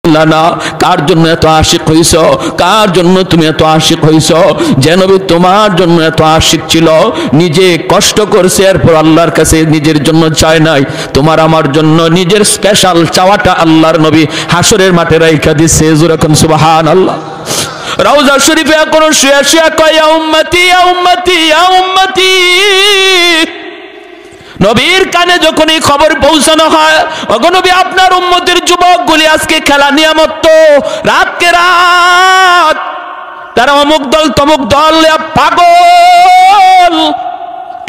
লানা কার জন্য এত আশিক হইছো, কার জন্য তুমি এত আশিক হইছো? যে নবী তোমার জন্য এত আশিক ছিল, নিজে কষ্ট করছে, এরপর আল্লাহর কাছে নিজের জন্য চায় নাই, তোমার আমার জন্য নিজের স্পেশাল চাওয়াটা আল্লাহর নবী হাসরের মাঠে রাইখা দিছে। যখন সুবহানাল্লাহ। রওজা শরীফে এখন শুয়ে শুয়ে কয় ইয়া উম্মতি ইয়া উম্মতি ইয়া উম্মতি। নবীর কানে যখন এই খবর পৌঁছানো হয়, ওগো নবী আপনার উম্মতের যুবকগুলি আজকে খেলা নিয়ামত, রাতকে রাত তারা অমুক দল তমুক দল পাগল,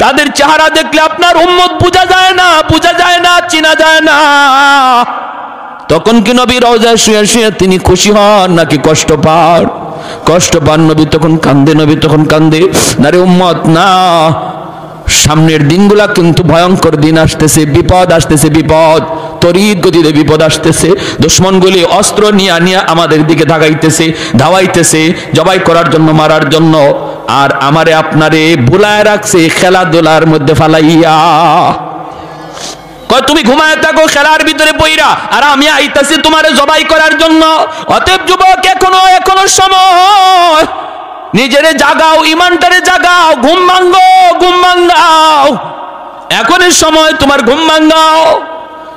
তাদের চেহারা দেখলে আপনার উম্মত বোঝা যায় না, বোঝা যায় না, চিনা যায় না। তখন কি নবী রওজায় শুয়ে শুয়ে তিনি খুশি হন নাকি কষ্ট পান? কষ্ট পান। নবী তখন কান্দে, নবী তখন কান্দে, না রে উম্মত না, সামনের দিনগুলা কিন্তু ভয়ঙ্কর দিন আসতেছে, বিপদ আসতেছে, বিপদ তড়িৎ গতিতে বিপদ আসতেছে। দুশমনগুলি অস্ত্র নিয়ে নিয়ে আমাদের দিকে ধাগাইতেছে, ধাওয়াইতেছে জবাই করার জন্য, মারার জন্য। আর আমারে আপনারে ভুলায় রাখছে খেলাধুলার মধ্যে ফালাইয়া। কয় তুমি ঘুমায় থাকো খেলার ভিতরে বইরা, আর আমি আইতাছি তোমারে জবাই করার জন্য। অতএব যুবক এখনো সময়, নিজেরে জাগাও, ইমানটারে জাগাও, ঘুম ভাঙ্গো, ঘুম ভাঙ্গাও, এখনই সময় তোমার ঘুম ভাঙ্গাও,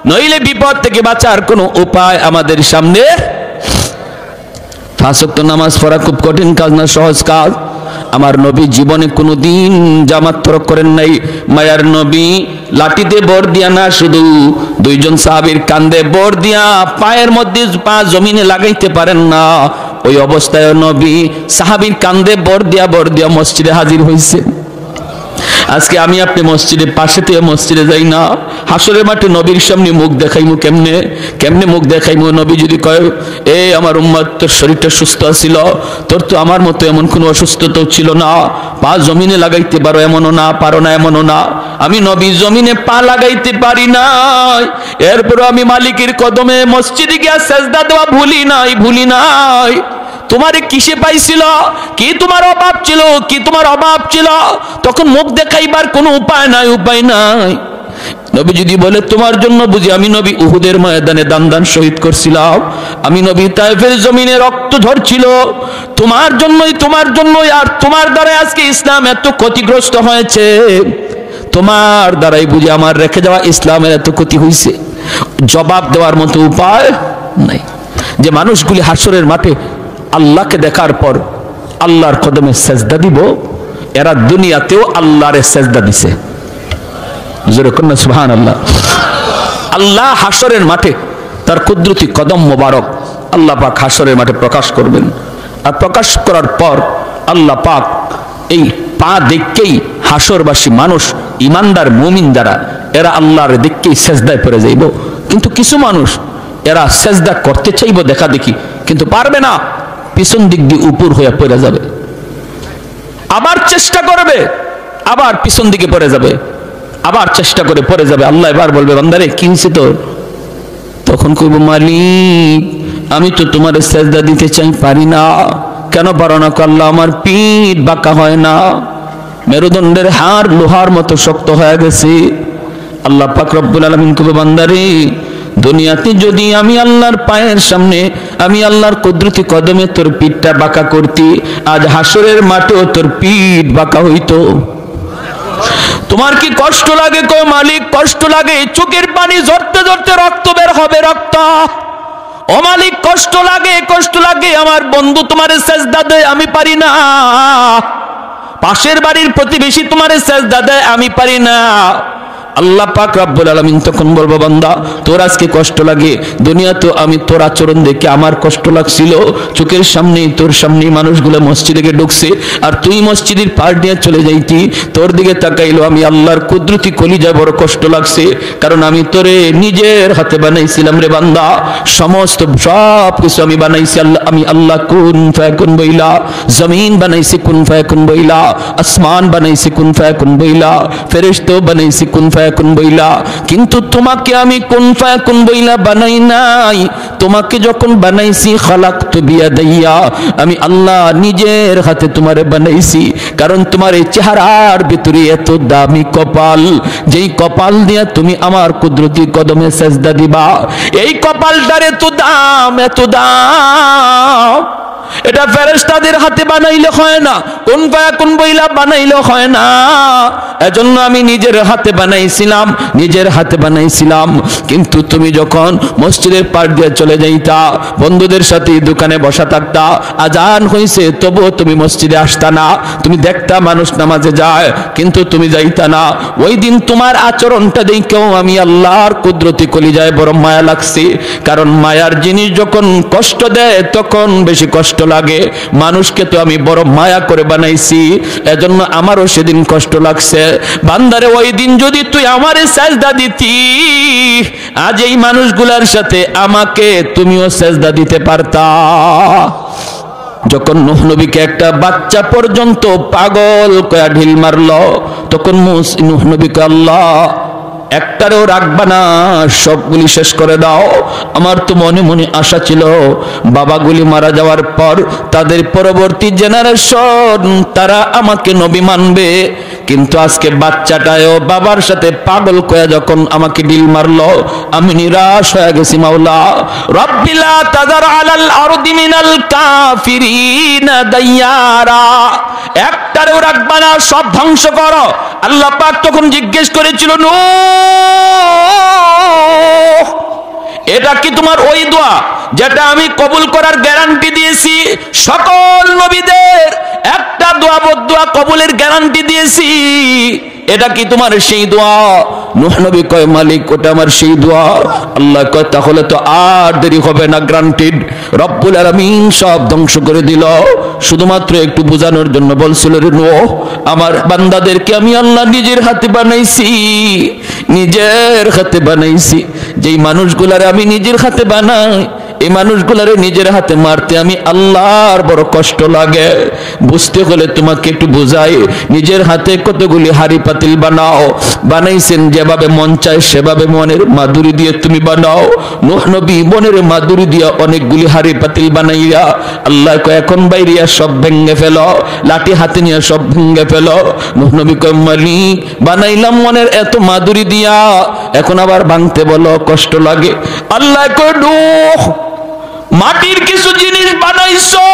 নইলে বিপদ থেকে বাঁচার কোনো উপায় আমাদের সামনে। পাঁচ ওয়াক্ত নামাজ পড়া খুব কঠিন কাজ না, সহজ কাজ। আমার নবী জীবনে কোনো দিন জামাত তরক করেন নাই। মায়ার নবী লাঠিতে বর দিয়া না, শুধু দুইজন সাহাবীর কান্দে বর দিয়া পায়ের মধ্যে পা জমিনে লাগাইতে পারেন না, ওই অবস্থায় নবী সাহাবীর কান্দে বর দিয়া মসজিদে হাজির হয়েছে। আজকে আমি আপনি মসজিদের পাশে থেকে মসজিদে যাই না, হাসরের মাঠে নবীর সামনে মুখ দেখাইমু কেমনে, কেমনে মুখ দেখাইমু? নবী যদি কয় এ আমার উম্মত, তোর শরীরটা সুস্থ ছিল, তোর তো আমার মতো এমন কোনো অসুস্থতাও ছিল না, পা জমিনে লাগাইতে পারো এমনও না, পারো না এমনও না। আমি নবী জমিনে পা লাগাইতে পারি নাই, এরপর আমি মালিকের কদমে মসজিদে গিয়া সেজদা দেওয়া ভুলি নাই। তোমারে কিসে পাইছিল, কি তোমার অভাব ছিল, কি তোমার অভাব ছিল? তখন মুখ দেখাইবার কোনো উপায় নাই। নবী যদি বলে তোমার জন্য বুঝি আমি নবী উহুদের ময়দানে দান শহীদ করছিলাম, আমি নবী তায়েফের জমিনে রক্ত ঝরছিল তোমার জন্যই, আর তোমার দ্বারা আজকে ইসলাম এত ক্ষতিগ্রস্ত হয়েছে, তোমার দ্বারাই বুঝি আমার রেখে যাওয়া ইসলামের এত ক্ষতি হয়েছে। জবাব দেওয়ার মতো উপায় নাই। যে মানুষগুলি হাসরের মাঠে আল্লাহকে দেখার পর আল্লাহর কদমে সেজদা দিব, এরা দুনিয়াতেও আল্লাহরে সেজদা দিছে। জোরে কন্যা সুবহানাল্লাহ। আল্লাহ হাসরের মাঠে তার কুদরতি কদম মোবারক আল্লাহ পাক হাসরের মাঠে প্রকাশ করবেন। আর প্রকাশ করার পর আল্লাহ পাক এই পা দেখকেই হাসরবাসী মানুষ, ইমানদার মুমিন যারা, এরা আল্লাহর দেখকেই সেজদায় পড়ে যাইব। কিন্তু কিছু মানুষ এরা সেজদা করতে চাইব দেখা দেখি, কিন্তু পারবে না, পিছন দিক দিয়ে উপর হয়ে পড়ে যাবে, আবার চেষ্টা করবে, আবার পিছন দিকে পড়ে যাবে, আবার চেষ্টা করে পড়ে যাবে। আল্লাহ এবার বলবে বান্দারে কি হয়েছে তোর? তখন কইব মালিক আমি তো তোমার সেজদা দিতে চাই, পারি না। কেন পারো না? আল্লাহ আমার পিঠ বাঁকা হয় না, মেরুদণ্ডের হাড় লোহার মতো শক্ত হয়ে গেছে। আল্লাহ পাক রব্বুল আলামিন কইব বান্দারে দুনিয়াতে যদি আমি আল্লাহর পায়ের সামনে, আমি আল্লাহর কুদরতি কদমে তোর পিঠটা বাঁকা করতি, আজ হাসরের মাঠেও তোর পিঠ বাঁকা হইতো। তোমার কি কষ্ট লাগে? কয় মালিক কষ্ট লাগে, চোখের পানি ঝরতে ঝরতে রক্ত বের হবে, রক্ত। ও মালিক কষ্ট লাগে, আমার বন্ধু তোমার সেজদা দেয় আমি পারি না, পাশের বাড়ির প্রতিবেশী তোমার সেজদা দেয় আমি পারি না। আল্লাহ পাক রব্বুল আলামিন তখন বলবো বান্দা তোর আজকে কষ্ট লাগে, দুনিয়া তো আমি তোর আচরণ দেখে আমার কষ্ট লাগছিল, চোখের সামনেই তোর সামনেই মানুষগুলো মসজিদে ঢুকছে, আর তুই মসজিদের পার দিয়ে চলে যাইতি, তোর দিকে তাকাইলো আমি আল্লাহর কুদরতি কলিজা, বড় কষ্ট লাগছে, কারণ আমি তোরে নিজের হাতে বানাইছিলাম রে বান্দা, সমস্ত সব কিছু আমি বানাইছি আমি আল্লাহ কুন ফায়াকুন বইলা, জমিন বানাইছি কুন ফায়াকুন বইলা, আসমান বানাইছি কুন ফায়াকুন বইলা, ফেরেশতা বানাইছি কুন ফায়াকুন ফায়াকুন বইলা, কিন্তু তোমাকে আমি কুন ফায়াকুন বইলা বানাই নাই। তোমাকে যখন বানাইছি খালাকতু বিয়াদাইয়া, আমি আল্লাহ নিজের হাতে তোমারে বানাইছি। কারণ তোমার এই চেহারার ভিতরে এত দামি কপাল, যেই কপাল দিয়া তুমি আমার কুদরতি কদমে সেজদা দিবা, এই কপালটার এত দাম, এত দাম। এটা ফেরেশতাদের হাতে বানাইলে হয় না, কোন ফায়াকুন বইলা বানাইলে হয় না। এজন্য আমি নিজের হাতে বানাইছিলাম, নিজের হাতে বানাইছিলাম। কিন্তু তুমি যখন মসজিদের পাড় দিয়ে চলে যাইতা, বন্ধুদের সাথে দোকানে বসা থাকতা, আজান হইছে তবুও তুমি মসজিদে আসতা না। তুমি দেখতা মানুষ নামাজে যায়, কিন্তু তুমি যাইতা না। ওই দিন তোমার আচরণটা দেখেও আমি আল্লাহর কুদরতি কলিজায় বড় মায়া লাগছে। কারণ মায়ার জিনিস যখন কষ্ট দেয় তখন বেশি কষ্ট লাগে। মানুষকে তো আমি বড় মায়া করে বানাইছি, এজন্য আমারও সেদিন কষ্ট লাগছে। বান্দারে, ওই দিন যদি তুই আমারে সেজদা দিতি, আজ এই মানুষগুলার সাথে আমাকে তুমিও সেজদা দিতে পারতা। যখন নূহ নবীকে একটা বাচ্চা পর্যন্ত পাগল কয়া ঢিল মারলো, তখন নূহ নবীকে আল্লাহ একটারও রাখবা না, সবগুলি শেষ করে দাও। আমার তো মনে মনে আশা ছিল বাবাগুলি মারা যাওয়ার পর তাদের পরবর্তী জেনারেশন তারা আমাকে নবী মানবে, কিন্তু আজকে বাচ্চাটাও বাবার সাথে পাগল কয়া যখন আমাকে ডিল মারলো, আমি নিরাশ হয়ে গেছি। মাওলা রব্বিলা তাযার আলাল আরদি মিনাল কাফিরিনা দাইয়ারা, একটারও রাখবা না, সব ধ্বংস করো। আল্লাহ পাক তখন জিজ্ঞেস করেছিল, নূহ, এটা কি তোমার ওই দোয়া যেটা আমি কবুল করার গ্যারান্টি দিয়েছি? সকল নবীদের একটা দোয়া বদদোয়া কবুলের গ্যারান্টি দিয়েছি, এটা কি তোমার সেই দোয়া? নূহ নবী কয়, মালিক ওটা আমার সেই দোয়া। আল্লাহ কয়, তাহলে তো আর দেরি হবে না, গ্রান্টেড। রব্বুল আলামিন সব ধ্বংস করে দিল। শুধুমাত্র একটু বোঝানোর জন্য বলছিল, রে নূহ, আমার বান্দাদেরকে আমি আল্লাহ নিজের হাতে বানাইছি, নিজের হাতে বানাইছি। যেই মানুষগুলারে আমি নিজের হাতে বানাই, এই মানুষগুলারে নিজের হাতে মারতে আমি আল্লাহর বড় কষ্ট লাগে। বুঝতে হলে তোমাকে একটু বোঝাই, নিজের হাতে কতগুলি হাড়ি পাতিল বানাও, বানাইছেন যেভাবে মন চায় সেভাবে মনের মাধুরী দিয়ে তুমি বানাও। নূহ নবী মনের মাধুরী দিয়ে অনেকগুলি হাড়ি পাতিল বানাইয়া আল্লাহ কয়, এখন বাইরিয়া সব ভেঙে ফেলো, লাঠি হাতে নিয়ে সব ভেঙে ফেলো। নূহ নবী কয়, মালিক বানাইলাম মনের এত মাধুরী দিয়া, এখন আবার ভাঙতে বলো, কষ্ট লাগে। আল্লাহ কয়, নূহ, মাটির কিছু জিনিস বানাইছো,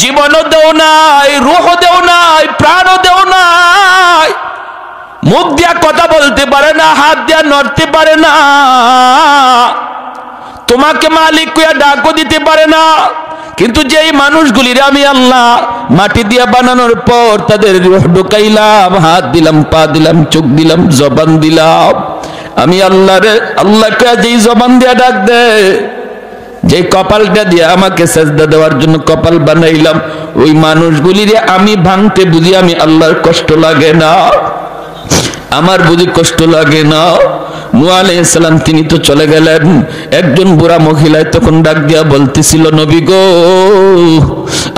জীবনও দেও নাই, রূহ দেও নাই, প্রাণও দেও নাই, মুখ দিয়া কথা বলতে পারে না, হাত দিয়া নড়তে পারে না, তোমাকে মালিক কইয়া ডাকও দিতে পারে না। কিন্তু যেই মানুষগুলির আমি আল্লাহ মাটি দিয়া বানানোর পর তাদের রূহ ঢুকাইলাম, হাত দিলাম, পা দিলাম, চোখ দিলাম, জবান দিলাম, আমি আল্লাহকে যেই জবান দিয়া ডাক দে, যে কপালটা দিয়ে আমাকে সেজদা দেওয়ার জন্য কপাল বানাইলাম, ওই মানুষগুলির আমি ভাঙতে বুঝি আমি আল্লাহর কষ্ট লাগে না? আমার বুঝি কষ্ট লাগে না? নূহ আলাইহিস সালাম তিনি তো চলে গেলেন। একজন বুড়া মহিলায় তখন ডাক দিয়া বলতেছিল, নবী গো,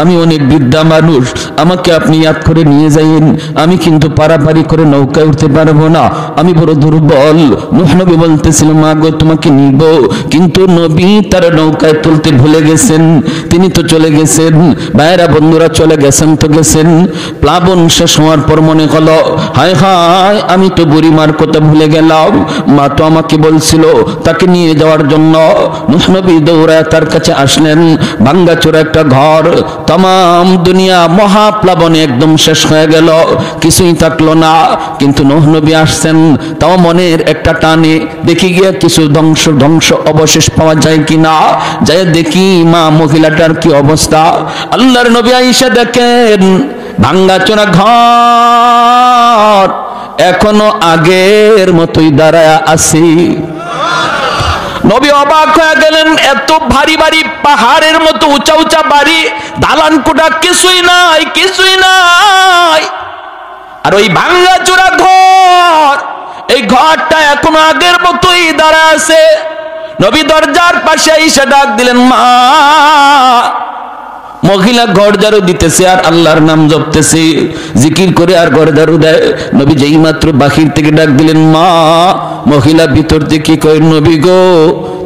আমি অনেক বৃদ্ধা মানুষ, আমাকে আপনি ইয়াদ করে নিয়ে যাইন, আমি কিন্তু পারাপারি করে নৌকায় উঠতে পারবো না, আমি বড় দুর্বল। নূহ নবী বলতেছিল, মা গো, তোমাকে নিব, কিন্তু নবী তার নৌকায় তুলতে ভুলে গেছেন, তিনি তো চলে গেছেন। ভাইরা বন্ধুরা, চলে গেছেন তো গেছেন। প্লাবন শেষ হওয়ার পর মনে হলো, হায় হায়, আমি তো বুড়িমার কথা ভুলে গেলাম, মা তো আমাকে বলছিল তাকে নিয়ে যাওয়ার জন্য। নূহ নবী দৌড়ায় তার কাছে আসলেন। ভাঙ্গাচোরা একটা ঘর, तमाम दुनिया महाप्लाबने एकदम शेष हो गेल, কিছুই থাকলো না। কিন্তু নূহ নবী আসছেন, তাও মনের একটা টানে দেখি গিয়ে কিছু ধ্বংস অবশেষ পাওয়া যায় কিনা। যাই দেখি মা মহিলাটার কি অবস্থা। আল্লাহর নবী আয়েশা দেখেন ভাঙ্গাচোরা ঘর এখনো আগের মতোই দাঁড়ায় আছে। নবী অবাক হয়ে গেলেন, এত ভারী ভারী পাহাড়ের মতো উঁচা উঁচা বাড়ি, দালান কোঠা কিছুই নাই, কিছুই নাই। আর ওই ভাঙ্গাচোরা ঘর, এই ঘরটা এখনো আগের মতোই দাঁড়ায় আছে। নবী দরজার পাশে এসে ডাক দিলেন, মা। মহিলা ঘর ঝাড়ু দিতেছে আর আল্লাহর নাম জপতেছে, জিকির করে আর ঘর ঝাড়ু দেয়। নবী যেই মাত্র বাহির থেকে ডাক দিলেন মা, মহিলা ভিতর থেকে কয় নবী গো,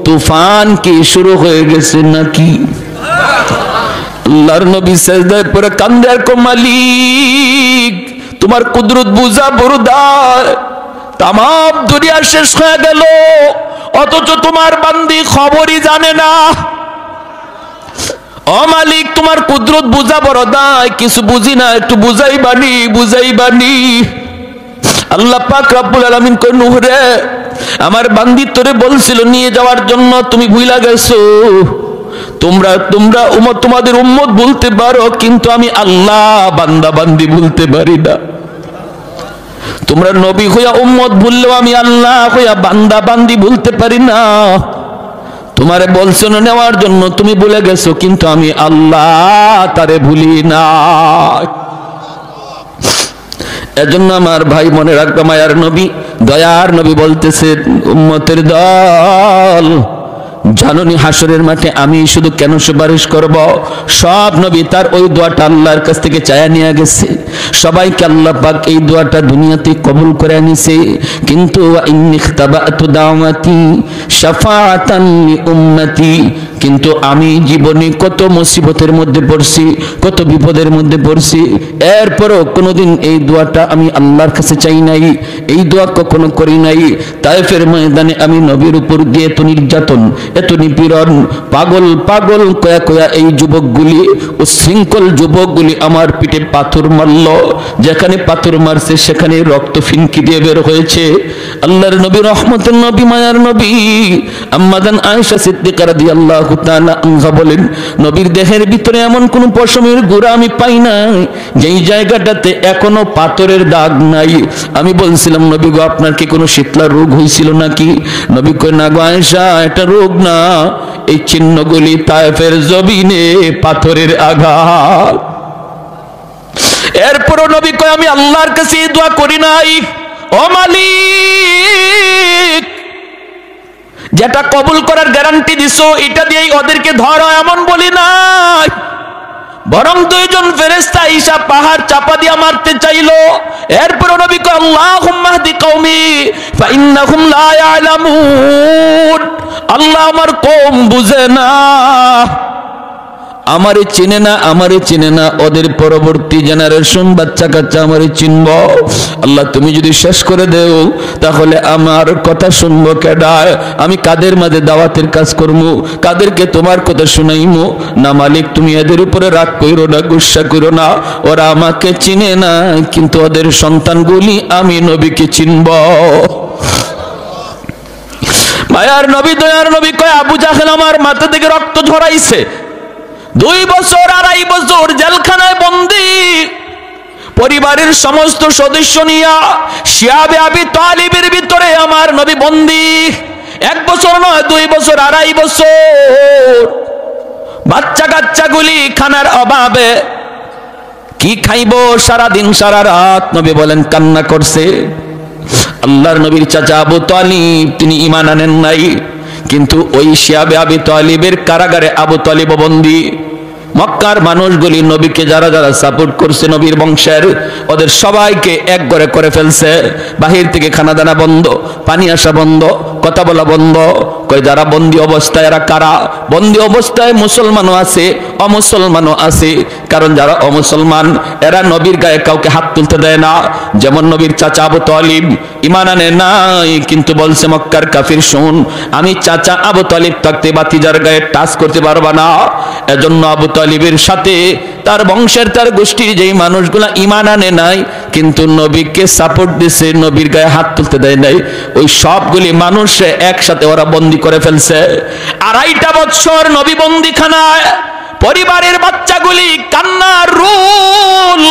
তুফান কি শুরু হয়ে গেছে নাকি? আল্লাহর নবী সিজদায় পড়ে কান্দে আর কো মালিক, তোমার কুদরত বুঝা বরদার, তাম দুনিয়া শেষ হয়ে গেল অথচ তোমার বান্দি খবরই জানে না। ও মালিক, তোমার কুদরত বুঝা বড় দায়, কিছু বুঝি না, একটু বুঝাইবানি। আল্লাহ পাক রব্বুল আলামিন কই নূহ রে, আমার বান্দি তোরে বলছিল নিয়ে যাওয়ার জন্য, তুমি ভুইলা গেছো। তোমরা তোমাদের উম্মত বলতে পারো, কিন্তু আমি আল্লাহ বান্দা বান্দি বলতে পারি না। তোমরা নবী হইয়া উম্মত ভুললেও আমি আল্লাহ হইয়া বান্দা বান্দি বলতে পারি না। তোমারে বলছো না নেওয়ার জন্য, তুমি ভুলে গেছো, কিন্তু আমি আল্লাহ তারে ভুলি না। এজন্য আমার ভাই মনে রাখবে, মায়ার নবী, দয়ার নবী বলতেছে উম্মতের দল, জানুনি হাসরের মাঠে আমি শুধু কেন সুপারিশ করব? সব নবী তার ওই দোয়াটা আল্লাহর কাছ থেকে চায়া নিয়ে গেছে, সবাইকে আল্লাহ পাক এই দোয়াটা দুনিয়াতে কবুল করে আনিছে। কিন্তু ইন্নী ইখতাবাতু দাওয়াতি শাফাআতান লিউম্মতি, কিন্তু আমি জীবনে কত মুসিবতের মধ্যে পড়ছি, কত বিপদের মধ্যে পড়ছি, এরপরও কোনোদিন এই দোয়াটা আমি আল্লাহর কাছে চাই নাই, এই দোয়া কখনো করি নাই। তায়েফের ময়দানে আমি নবীর উপর দিয়ে এত নির্যাতন, এত নিপীড়ন, পাগল পাগল কয়া এই যুবকগুলি, উশৃঙ্খল যুবকগুলি আমার পিঠে পাথর মারল, যেখানে পাথর মারছে সেখানে রক্ত ফিনকি দিয়ে বের হয়েছে। আল্লাহর নবী, রহমতের নবী, মায়ার নবী আম্মা জান আয়েশা সিদ্দিকা রাদিয়াল্লাহু তাআলা আনহা বলেন, নবীর দেহের ভিতরে এমন কোন পশমের গুঁড়া আমি পাই নাই যেই জায়গাটাতে এখনো পাথরের দাগ নাই। আমি বলছিলাম নবী গো, আপনার কি কোনো শীতলা রোগ হয়েছিল নাকি? নবী কয় না গো আয়েশা, এটা রোগ না, এই চিহ্নগুলি তায়েফের জমিনে পাথরের আঘাত। এরপরও নবী কয় আমি আল্লাহর কাছে দোয়া করি নাই, ও মালিক যেটা কবুল করার গ্যারান্টি দিছো এটা দিয়েই ওদেরকে ধরো, এমন বলি নাই। বরং দুইজন ফেরেশতা ঈসা পাহাড় চাপা দিয়া মারতে চাইলো। এরপর নবী কয় আল্লাহুম্মা হদি কওমি ফা ইন্নাহুম লা ইয়ালামুন, আল্লাহ আমার কওম বুঝে না, আমারে চিনে না, ওদের পরবর্তী জেনারেশন বাচ্চা কাচ্চা আমারে চিনব। আল্লাহ তুমি যদি শেষ করে দেও তাহলে আমার কথা শুনবো কেডায়? আমি কাদের মাঝে দাওয়াতের কাজ করবো, কাদেরকে তোমার কথা শুনাইমু? না মালিক, তুমি এদের উপরে রাগ কইরো না, গুসা কইরো না, ওরা আমাকে চিনে না, কিন্তু ওদের সন্তানগুলি আমি নবীকে চিনব। মায়ার নবী, দয়ার নবী কয় আবু জাহেল আমার মাথা থেকে রক্ত ঝরাইছে, 2 বছর 2.5 বছর জেলখানায় বন্দী, পরিবারের সমস্ত সদস্য নিয়া শিয়াবে আবি তালিবের ভিতরে আমার নবী বন্দী। 1 বছর নয়, 2 বছর 2.5 বছর। বাচ্চা কাচ্চাগুলি খানার অভাবে কি খাইব সারাদিন সারা রাত, নবী বলেন কান্না করছে। আল্লাহর নবীর চাচা আবু তালিব তিনি ঈমান আনেন নাই, কিন্তু ওই শিয়াবে আবি তালিবের কারাগারে আবু তালিব বন্দী। মক্কার মানুষগুলি নবীকে যারা যারা সাপোর্ট করছে নবীর বংশের, ওদের সবাইকে এক ঘরে করে ফেলছে। বাহির থেকে খানা দানা বন্ধ, পানি আসা বন্ধ, কথা বলা বন্ধ। কই যারা বন্দী অবস্থায়, এরা কারা? বন্দী অবস্থায় মুসলমানও আছে, অমুসলমানও আছে। কারণ যারা অমুসলমান এরা নবীর গায়ে কাউকে হাত তুলতে দেয় না। যেমন নবীর চাচা আবু তালিব ঈমান আনে নাই, কিন্তু বলছে মক্কার কাফির শুন, আমি চাচা আবু তালিব থাকতে বাতিজার গায়ে টাচ করতে পারবা না। এজন্য আবু তালিবের সাথে তার বংশের, তার গোষ্ঠীর যেই মানুষগুলা ঈমান আনে নাই কিন্তু নবীকে সাপোর্ট দিছে, নবীর গায়ে হাত তুলতে দেয় নাই, ওই সবগুলি মানুষ একসাথে ওরা বন্দী করে ফেলছে। 2.5 বছর নবী বন্দীখানায়, পরিবারের বাচ্চাগুলি কান্নার রোল,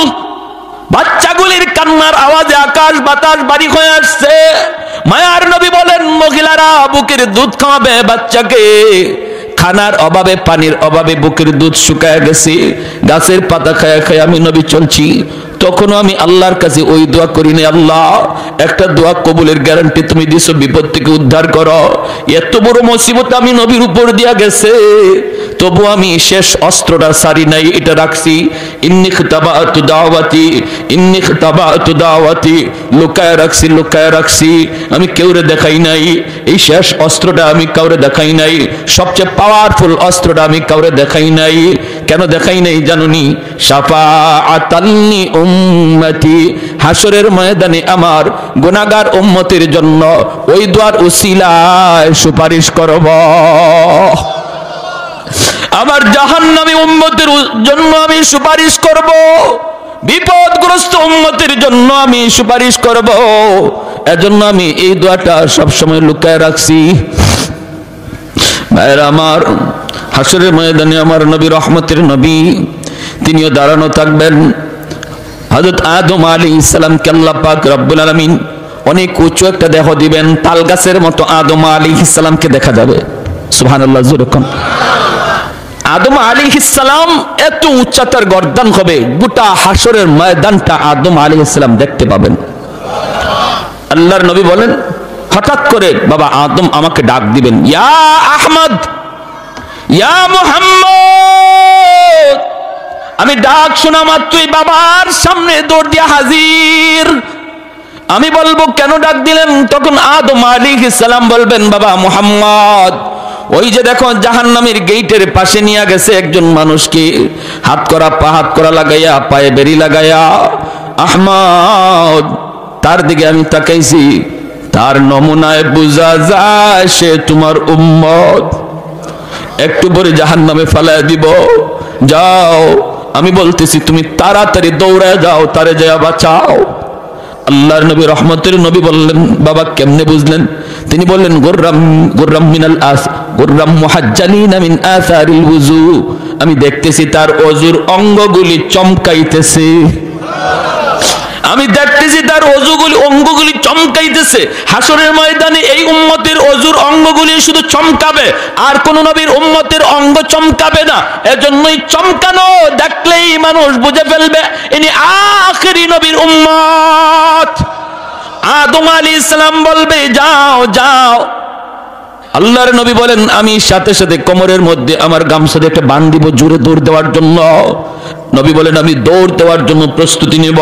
বাচ্চাগুলির কান্নার আওয়াজে আকাশ বাতাস বাড়ি হয়ে আসছে। মায়ার নবী বলেন মহিলারা বুকের দুধ খাওয়াবে বাচ্চাকে, খানার অভাবে পানির অভাবে বুকের দুধ শুকায় গেছে, গাছের পাতা খায়া খায়া আমি নবী চলছি। তখনও আমি আল্লাহর কাছে ওই দোয়া করি না, আল্লাহ একটা দোয়া কবুলের গ্যারান্টি তুমি দিছো, বিপদ থেকে উদ্ধার করো। এত বড় মুসিবত আমি নবীর উপর দিয়া গেছে, তবু আমি শেষ অস্ত্রটা সারি নাই, এটা রাখছি। ইন্নী খিতাবাতু দাওয়াতি, ইন্নী খিতাবাতু দাওয়াতি, লুকায় রাখছি, লুকায় রাখছি, আমি কেউরে দেখাই নাই। এই শেষ অস্ত্রটা আমি কাউরে দেখাই নাই, সবচেয়ে পাওয়ারফুল অস্ত্রটা আমি কাউরে দেখাই নাই। কেন দেখাই নাই জানুনি? শাফাআতাল্লি উম্মতি, হাসরের ময়দানে আমার গুনাহগার উম্মতের জন্য ওই দোয়ার উসিলায় সুপারিশ করব। আমার জাহান্নামী উম্মতের জন্য আমি সুপারিশ করব, বিপদগ্রস্ত উম্মতের জন্য আমি সুপারিশ করব। এজন্য আমি এই দোয়াটা সবসময় লুকায় রাখছি। ভাইরা আমার, হাসরের ময়দানে আমার নবী, রহমতের নবী, তিনিও দাঁড়ানো থাকবেন। হযরত আদম আলাইহিস সালামকে আল্লাহ পাক রব্বুল আলামিন অনেক উঁচু একটা দেহ দিবেন, তাল গাছের মতো আদম আলাইহিস সালামকে দেখা যাবে। সুবহানাল্লাহ, জোরে কোন। আদম আলাইহিস সালাম এত উচ্চতার গর্দান হবে, গোটা হাসরের ময়দানটা আদম আলাইহিস সালাম দেখতে পাবেন। আল্লাহর নবী বলেন, হঠাৎ করে বাবা আদম আমাকে ডাক দিবেন, ইয়া আহমদ, ইয়া মুহাম্মদ। আমি ডাক শোনা মাত্রই বাবার সামনে দৌড় দিয়া হাজির। আমি বলবো কেন ডাক দিলেন? তখন আদম আলাইহিস সালাম বলবেন, বাবা মুহাম্মদ, ওই যে দেখো জাহান্নামের গেটের পাশে নিয়ে গেছে একজন মানুষকে, হাত করা লাগাইয়া, পায়ে বেরি লাগাইয়া। আহমদ, তার দিকে আমি তাকাইছি, তার নমুনায় বোঝা যায় সে তোমার উম্মত। একটু পরে জাহান্নামে ফেলায় দিব, যাও। আমি বলতেছি তুমি তাড়াতাড়ি দৌড়ায় যাও, তারে যায় বাঁচাও। আল্লাহর নবী, রহমতের নবী বললেন, বাবা কেমনে বুঝলেন? তিনি বললেন, গুররাম মিনাল আস, গুররাম মুহাজ্জালিনা মিন আসারিল ওযু। আমি দেখতেছি তার ওযুর অঙ্গগুলি চমকাইতেছে, আমি দেখতেছি তার অঙ্গগুলি চমকাইতেছে। হাসরের ময়দানে এই উম্মতের ওযুর অঙ্গগুলি শুধু চমকাবে, আর কোন নবীর উম্মতের অঙ্গ চমকাবে না। এজন্যই চমকানো দেখলেই মানুষ বুঝে ফেলবে ইনি আখেরি নবীর উম্মত। আদম আলাইহিস সালাম বলবে, যাও যাও। আল্লাহর নবী বলেন, আমি সাথে সাথে কোমরের মধ্যে আমার গামছা দিয়ে একটা বান দিব, জোরে দৌড় দেওয়ার জন্য। নবী বলেন, আমি দৌড় দেওয়ার জন্য প্রস্তুতি নেব,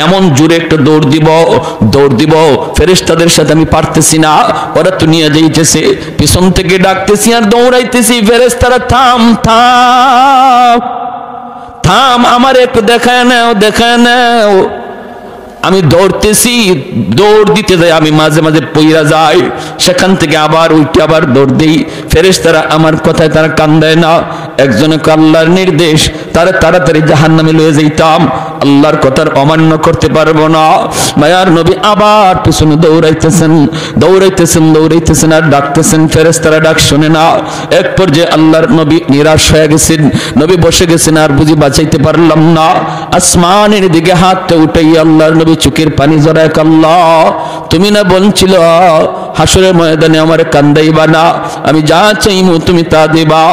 এমন জোরে একটা দৌড় দিব, ফেরেশতাদের সাথে আমি পারতেছি না, ওরা তো নিয়ে যাইতেছে। পিছন থেকে ডাকতেছি আর দৌড়াইতেছি, ফেরেশতারা থাম থাম থাম, আমার একটু দেখায় নাও। আমি দৌড়তেছি, দৌড় দিতে যাই, আমি মাঝে মাঝে পইরা যাই, সেখান থেকে আবার উঠে আবার দৌড় দিই। ফেরেশতারা আমার কথায় তারা কান দেয় না। একজনে আল্লাহর নির্দেশ, তারা তাড়াতাড়ি জাহান্নামে লয়ে যাইতাম, আল্লাহর কথার অমান্য করতে পারবো না। মায়ার নবী আবার পিছনে দৌড়াইতেছেন আর ডাকতেছেন, ফেরেশতারা ডাক শোনে না। এক পর্যায়ে আল্লাহর নবী নিরাশ হয়ে গেছেন, নবী বসে গেছেন, আর বুঝি বাঁচাইতে পারলাম না। আসমানের দিকে হাতটা উঠাই আল্লাহর নবী চোখের পানি জড়ায়, আল্লাহ তুমি না বলছিল হাসরের ময়দানে আমার কান্দাইবা না, আমি যা চাইমু তুমি তা দিবা।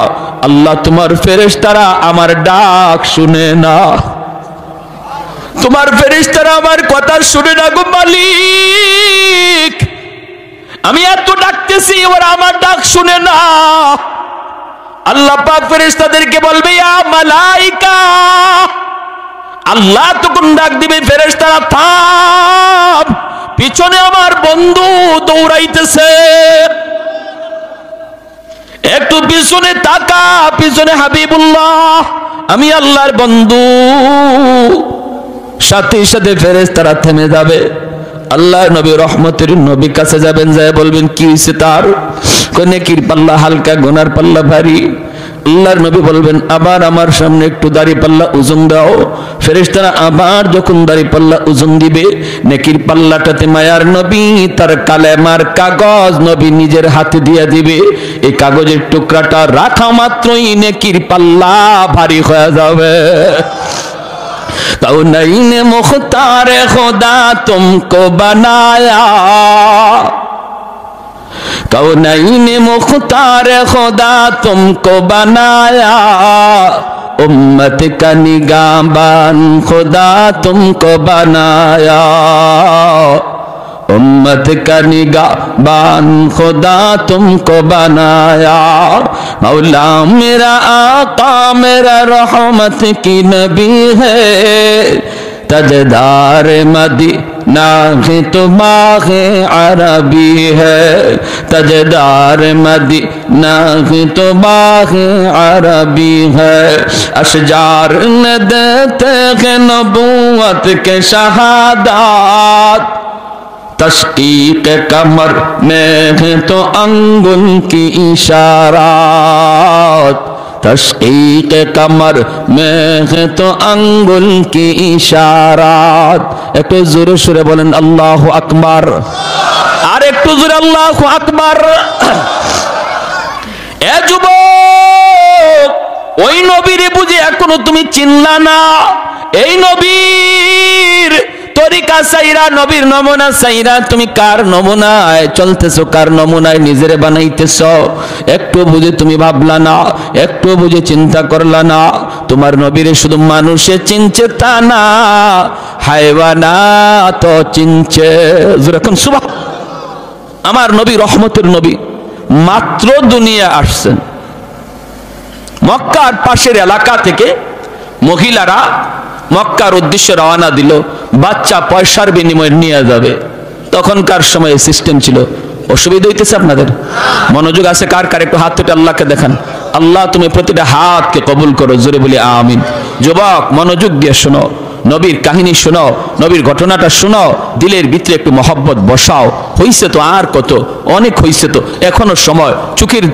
আল্লাহ তোমার ফেরেশতারা আমার ডাক শুনে না, তোমার ফেরেশতারা আমার কথা শুনে না গো মালিক। আমি এত ডাকতেছি, ওরা আমার ডাক শুনে না। আল্লাহ পাক ফেরেশতাদেরকে বলবে, ইয়া মালাইকা। আল্লাহ তখন ডাক দিবে, ফেরেশতারা থাম, পিছনে আমার বন্ধু দৌড়াইতেছে, একটু পিছনে তাকা, পিছনে হাবিবুল্লাহ, আমি আল্লাহর বন্ধু। সাথে সাথে ফেরেশতারা থেমে যাবে। আল্লাহ নবী, রহমতের নবী কাছে যাবেন, যায় বলবেন, কি হয়েছে তার? নেকির পাল্লা হালকা, গুনার পাল্লা ভারী। আল্লাহর নবী বলবেন, আবার আমার সামনে একটু দাড়ি পাল্লা ওজন দাও। ফেরেশতারা আবার যখন দাড়ি পাল্লা ওজন দিবে, নেকির পাল্লাটাতে মায়ার নবী তার কালেমার কাগজ নবী নিজের হাতে দিয়ে দিবে। এই কাগজের টুকরাটা রাখা মাত্রই নেকির পাল্লা ভারী হয়ে যাবে। कौनैन मुख्तार खुदा तुमको बनाया, कौनैन मुख्तार खुदा तुमको बनाया, उम्मत का निगाहबान खुदा तुमको बनाया, उम्मत का निगाहबान खुदा तुमको बनाया। मौला मेरा आका मेरा रहमत की नबी है, तजदार मदीना है तो बाग़े अरबी है, तजदार मदीना है तो बाग़े अरबी है। अशजार न देते हैं नबूवत के शहादात, तशकीक कमर में है तो अंगुल की इशारात, तशकीक कमर में है तो अंगुल की इशारात। एक तो जोरे शुरे बोलें अल्लाहु अकबर, और एक तो जोरे अल्लाहु अकबर। ए যুবক, ওই নবীরে বুঝে এখনো তুমি চিনলা না। এই নবীর তরিকা সাইরা, নবীর নমুনা সাইরা তুমি কার নমুনায় চলতেছো, কার নমুনায় নিজেরে বানাইতেছো, একটু বুঝে তুমি ভাবলা না, একটু বুঝে চিন্তা করলা না। তোমার নবীরে শুধু মানুষে চিনছে তা না, হায়ওয়ানাত চিনছে। যখন সুবহান, আমার নবী রহমতের নবী মাত্র দুনিয়া আসছেন, মক্কার পাশের এলাকা থেকে মহিলারা মক্কার উদ্দেশ্যে রওনা দিল, বাচ্চা পয়সার বিনিময়ে নিয়ে যাবে। তখনকার সময় সিস্টেম ছিল। অসুবিধা হইতেছে আপনাদের? মনোযোগ আছে কার কার? একটু হাত তুলে আল্লাহকে দেখান। আল্লাহ তুমি প্রতিটা হাতকে কবুল করো, জোরে বলি আমিন। যুবক মনোযোগ দিয়ে শোনো, নবীর কাহিনী শোনো, নবীর ঘটনাটা শোনো, দিলের ভিতরে একটু মহব্বত বসাও। হইছে তো আর কত, অনেক হইছে তো, এখনো সময়। চোখের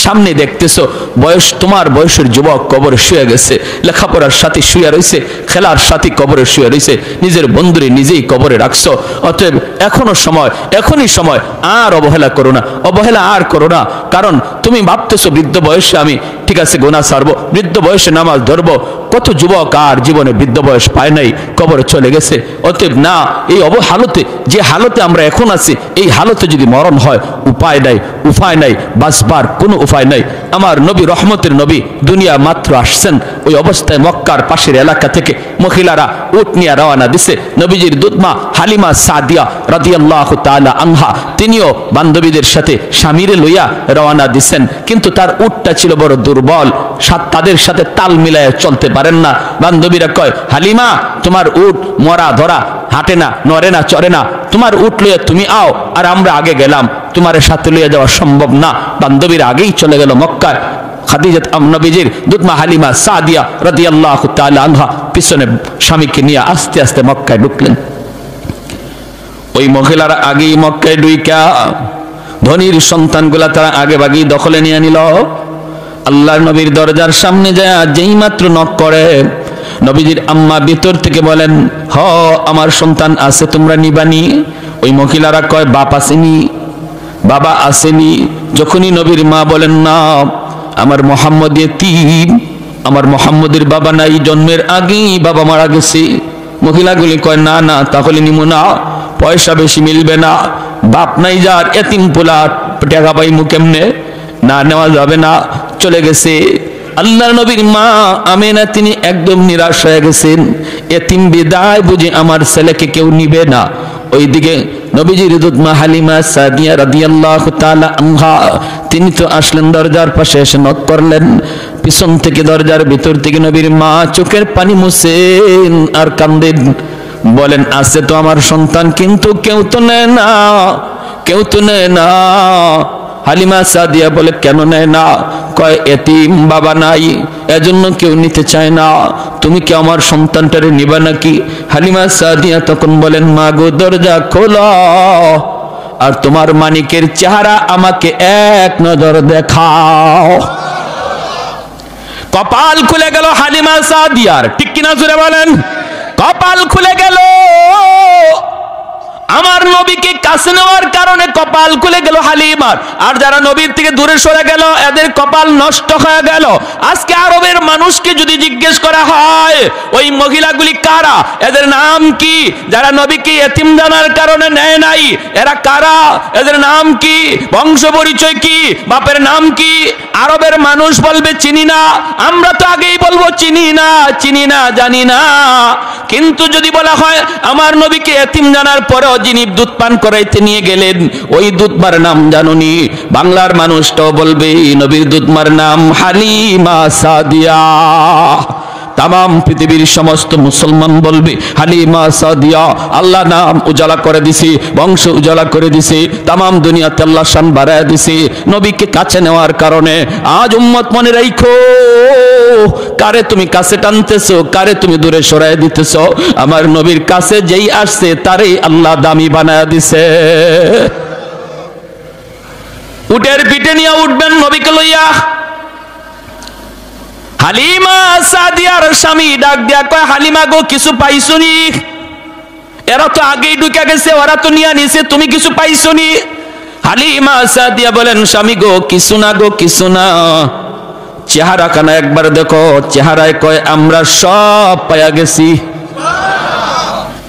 সামনে দেখতেছো বয়স, তোমার বয়সের যুবক কবরে শুয়ে গেছে, লেখাপড়ার সাথে শুয়ে রয়েছে, খেলার সাথে কবরে শুয়ে রয়েছে, নিজের বন্ধুরে নিজেই কবরে রাখছো। অতএব এখনো সময়, এখনই সময়, আর অবহেলা করো না, অবহেলা আর করো না। কারণ তুমি ভাবতেছো বৃদ্ধ বয়সে আমি ঠিক আছে গোনা ছাড়বো, বৃদ্ধ বয়সে নামাজ ধরবো। কত যুবক আর জীবনে বৃদ্ধ বয়স পায় নাই, কবরে চলে গেছে। অতএব না, এই হালতে, যে হালতে আমরা এখন আছি, এই হালতে যদি মরণ হয়, উপায় নাই, উপায় নাই, বাঁচবার কোনো উপায় নাই। আমার নবী রহমতের নবী দুনিয়া মাত্র আসছেন, ওই অবস্থায় মক্কার পাশের এলাকা থেকে মহিলারা উট নিয়ে রওনা দিছে। নবীজির দুধমা হালিমা সাদিয়া রাদিয়াল্লাহু তাআলা আনহা, তিনিও বান্ধবীদের সাথে স্বামীরে লইয়া রওনা দিছেন, কিন্তু তার উটটা ছিল বড় দুর্বল, তাদের সাথে তাল মিলায় চলতে পারেন না। বান্ধবীরা কয়, হালিমা তোমার উট মরা ধরা, হাঁটে না, নড়ে না, চড়ে না, তোমার উট লইয়া তুমি আও, আর আমরা আগে গেলাম, তোমার সাথে লইয়া যাওয়া সম্ভব না। বান্ধবীরা আগেই চলে গেল মক্কায়। খাদিজাত নবীজির দুধমা হালিমা সাদিয়া রাদিয়াল্লাহু তাআলা আনহা পিছনে স্বামীকে নিয়ে আস্তে আস্তে মক্কায় ঢুকলেন। ওই মহিলারা আগেই মক্কায় ঢুইকা ধনীর সন্তানগুলা তারা আগে বাগেই দখলে নিয়ে নিল। আল্লাহর নবীর দরজার সামনে যায় যেই মাত্র নক করে, নবীজির আম্মা ভিতর থেকে বলেন, হ আমার সন্তান আছে, তোমরা নিবানি? ওই মহিলারা কয়, বাপ আসেনি, বাবা আসেনি। যখনই নবীর মা বলেন, না আমার মোহাম্মদ ইতিম, আমার মোহাম্মদের বাবা নাই, জন্মের আগেই বাবা মারা গেছে। মহিলাগুলি কয়, না না, তাহলে নিমু না, পয়সা বেশি মিলবে না, বাপ নাই যার, এতিম পোলা টাকা পাইমু কেমনে, না নেওয়া যাবে না, চলে গেছে। আল্লাহর নবীর মা আমেনা তিনি একদম নিরাশ হয়ে গেছেন, এতিম বিদায় বুঝে আমার ছেলেকে কেউ নিবে না। ওইদিকে নবীজির দুধমা হালিমা সাদিয়া রাদিয়াল্লাহু তাআলা আনহা, তিনি তো আসলেন, দরজার পাশে এসে নক করলেন। পিছন থেকে দরজার ভিতর থেকে নবীর মা চোখের পানি মুছেন আর কান্দেন, বলেন, আছে তো আমার সন্তান, কিন্তু কেউ তো নেয় না, কেউ তো নেয় না। হালিমা সাদিয়া বলে, কেন নেয় না? কয়, এতিম বাবা নাই, এজন্য কেউ নিতে চায় না। তুমি কি আমার সন্তানটারে নিবা নাকি? হালিমা সাদিয়া তখন বলেন, মা গো দরজা খোলো, আর তোমার মানিকের চেহারা আমাকে এক নজর দেখাও। কপাল খুলে গেল হালিমা সাদিয়ার, ঠিক কিনা জোরে বলেন? কপাল খুলে গেল। আমার নবীকে কাছে নেওয়ার কারণে কপাল খুলে গেল হালিমার, আর যারা নবীর থেকে দূরে সরে গেল এদের কপাল নষ্ট হয়ে গেল। আজকে আরবের মানুষকে যদি জিজ্ঞেস করা হয় ওই মহিলাগুলি কারা, এদের নাম কি, যারা নবীকে এতিম জানার কারণে নেয় নাই, এরা কারা, এদের নাম কি, বংশ পরিচয় কি, বাপের নাম কি, আরবের মানুষ বলবে চিনি না। আমরা তো আগেই বলবো চিনি না, চিনি না, জানি না। কিন্তু যদি বলা হয় আমার নবীকে এতিম জানার পরেও যিনি দুধ পান করাইতে নিয়ে গেলেন ওই দুধমার নাম জানুনি, বাংলার মানুষটাও বলবে নবীর দুধমার নাম হালিমা সাদিয়া। তাম পৃথিবীর সমস্ত মুসলমান বলবে হালিমা সাদিয়া। আল্লাহ নাম উজালা করে দিছে, বংশ উজালা করে দিছে, তাম দুনিয়াতে আল্লাহ শান বাড়ায় দিছে নবীকে কাছে নেওয়ার কারণে। আজ উম্মত মনে রাখো, কারে তুমি কাছে টানতেছো, কারে তুমি দূরে সরাই দিতেছো। আমার নবীর কাছে যেই আসছে তারই আল্লাহ দামি বানায় দিছে। উটের পিঠে নিয়ে উঠবেন নবীকে লইয়া। হালিমা সাদিয়ার স্বামী ডাক দিয়া কয় হালিমা গো কিছু পাইছনি? এরা তো আগেই ঢুকে গেছে, ওরা তো নিয়ে নিছে, তুমি কিছু পাইছনি? হালিমা সাদিয়া বলেন স্বামী গো কিছু না গো, কিছু না। চেহারা খানা একবার দেখো, চেহারায় কয় আমরা সব পাইয়া গেছি।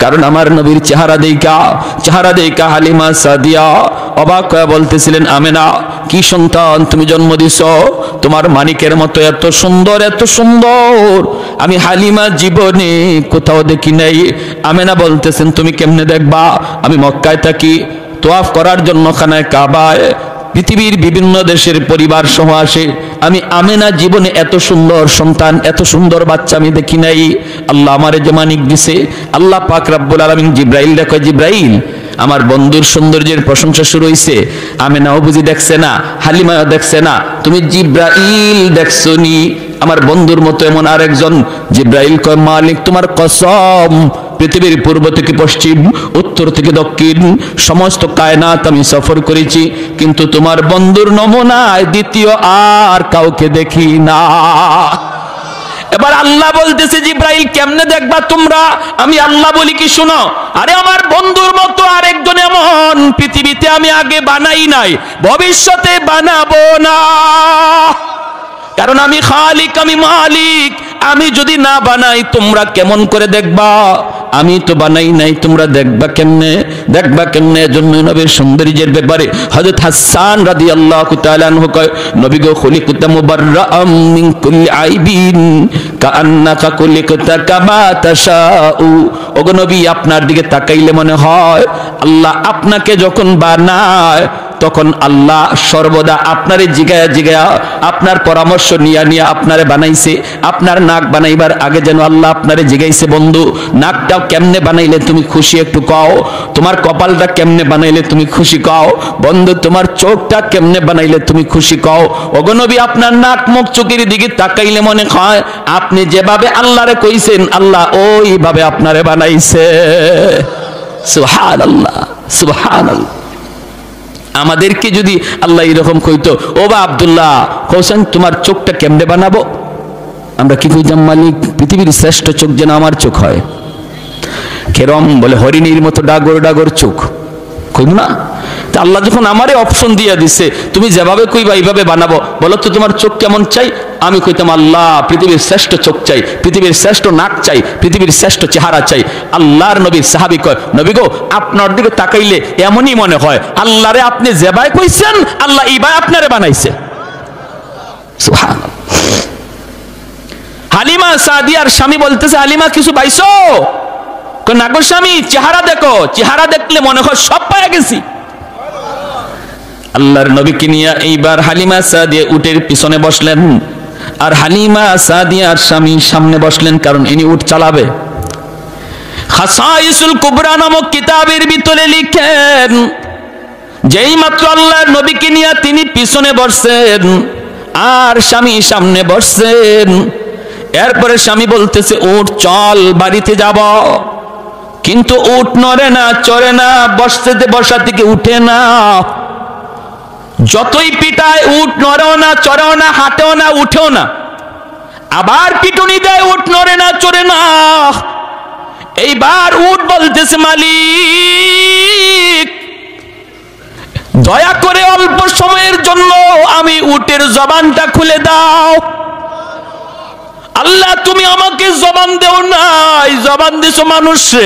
কারণ আমার নবীর চেহারা দেখা হালিমা সাদিয়া অবাক হয়ে বলতেছিলেন আমেনা কি সন্তান তুমি জন্ম দিছ, তোমার মানিকের মতো এত সুন্দর, এত সুন্দর আমি হালিমা জীবনে কোথাও দেখি নাই। আমেনা বলতেছেন তুমি কেমনে দেখবা, আমি মক্কায় থাকি, তোয়াফ করার জন্য খানায় কাবায় পৃথিবীর বিভিন্ন দেশের পরিবার সহ আসে, আমি আমেনা জীবনে এত সুন্দর সন্তান, এত সুন্দর বাচ্চা আমি দেখি নাই। আল্লাহ আমারে যে মানিক দিছে। আল্লাহ পাক রব্বুল আলামিন জিব্রাইল দেখো, জিব্রাইল আমার বন্ধুর সৌন্দর্যের প্রশংসা শুরু হইছে, আমেনাও বুঝি দেখছে না, হালিমাও দেখছে না, তুমি জিব্রাইল দেখছনি আমার বন্ধুর মতো এমন আরেকজন। জিব্রাইল কয় মালিক তোমার কসম, পৃথিবীর পূর্ব থেকে পশ্চিম, উত্তর থেকে দক্ষিণ সমস্ত কায়নাত আমি সফর করেছি, কিন্তু তোমার বন্ধুর নমুনায় দ্বিতীয় আর কাউকে দেখি না। এবার আল্লাহ বলতেছে জিব্রাইল কেমনে দেখবা তোমরা? আমি আল্লাহ বলি কি শুনো, আরে আমার বন্ধুর মতো আরেকজন এমন পৃথিবীতে আমি আগে বানাই নাই, ভবিষ্যতে বানাবো না। কারণ আমি খালিক, আমি মালিক, আমি যদি না বানাই তোমরা কেমন করে দেখবা? আমি তো বানাই নাই, তোমরা দেখবা কেমনে? দেখবা কেমনে? এজন্য নবীর সৌন্দর্যের ব্যাপারে হযরত হাসান রাদিয়াল্লাহু তাআলা আনহু কয় নবী গো খুলিকুতা মুবাররাআম মিন কুল্লি আইবিন কাআন্নাকা খুলিকুতা কামা তাশাউ। ওগো নবী আপনার দিকে তাকাইলে মনে হয় আল্লাহ আপনাকে যখন বানায় তখন আল্লাহ সর্বদা আপনারে জিগায়া জিগায়া আপনার পরামর্শ নিয়া নিয়া আপনারে বানাইছে। আপনার নাক বানাইবার আগে যেন আল্লাহ আপনারে জিগাইছে বন্ধু নাকটা কেমনে বানাইলে তুমি খুশি একটু কও, তোমার কপালটা কেমনে বানাইলে তুমি খুশি কও, বন্ধু তোমার চোখটা কেমনে বানাইলে তুমি খুশি কও। ওগো নবী আপনার নাক মুখ চোখের দিকে তাকাইলে মনে হয় আপনি যেভাবে আল্লাহরে কইছেন আল্লাহ ওইভাবে আপনারে বানাইছে। সুবহানাল্লাহ, সুবহানাল্লাহ। আমাদেরকে যদি আল্লাহ এরকম কইতো ও বা আব্দুল্লাহ হোসেন তোমার চোখটা কেমনে বানাবো, আমরা কি কইতাম মালিক পৃথিবীর শ্রেষ্ঠ চোখ যেন আমার চোখ হয়। কেরম বলে হরিণীর মতো ডাগর ডাগর চোখ কইব না? তা আল্লাহ যখন আমারে অপশন দিয়ে দিছে তুমি যেভাবে কইবা এইভাবে বানাবো, বলো তো তোমার চোখ কেমন চাই? আমি কইতাম আল্লাহ পৃথিবীর শ্রেষ্ঠ চোখ চাই, পৃথিবীর শ্রেষ্ঠ নাক চাই, পৃথিবীর শ্রেষ্ঠ চেহারা চাই। আল্লাহর নবীর সাহাবী কয় নবী গো আপনার দিকে তাকাইলে এমনই মনে হয় আল্লাহরে আপনি যেভাবে কইছেন আল্লাহ এইভাবে আপনারে বানাইছে। সুবহানাল্লাহ। হালিমা সাদিয়ার স্বামী বলতেছে হালিমা কিছু পাইছো? না গো স্বামী চেহারা দেখো, চেহারা দেখলে মনে হয় সব পেয়ে গেছি। আল্লাহর নবীকে নিয়ে এইবার হালিমা সাদিয়া উটের পিছনে বসলেন, আর হালিমা সাদিয়ার স্বামী সামনে বসলেন, কারণ ইনি উট চালাবে। খাসাইসুল কুবরা নামক কিতাবের ভিতরে লিখেন যেই মাত্র আল্লাহর নবীকে নিয়ে তিনি পিছনে বসছেন আর স্বামী সামনে বসছেন, এরপরে স্বামী বলতেছে উট চল বাড়িতে যাব, কিন্তু উট নড়ে না, চড়ে না, বসা থেকে উঠে না। যতই পিটায় উট নড়েও না, চড়েও না, হাঁটেও না, উঠেও না। আবার পিটুনি দেয় উট নড়ে না, চড়ে না। এইবার উট বলতেছে, মালিক দয়া করে অল্প সময়ের জন্য আমি উটের জবানটা খুলে দাও। আল্লাহ তুমি আমাকে জবান দেও নাই, জবান দিছো মানুষে,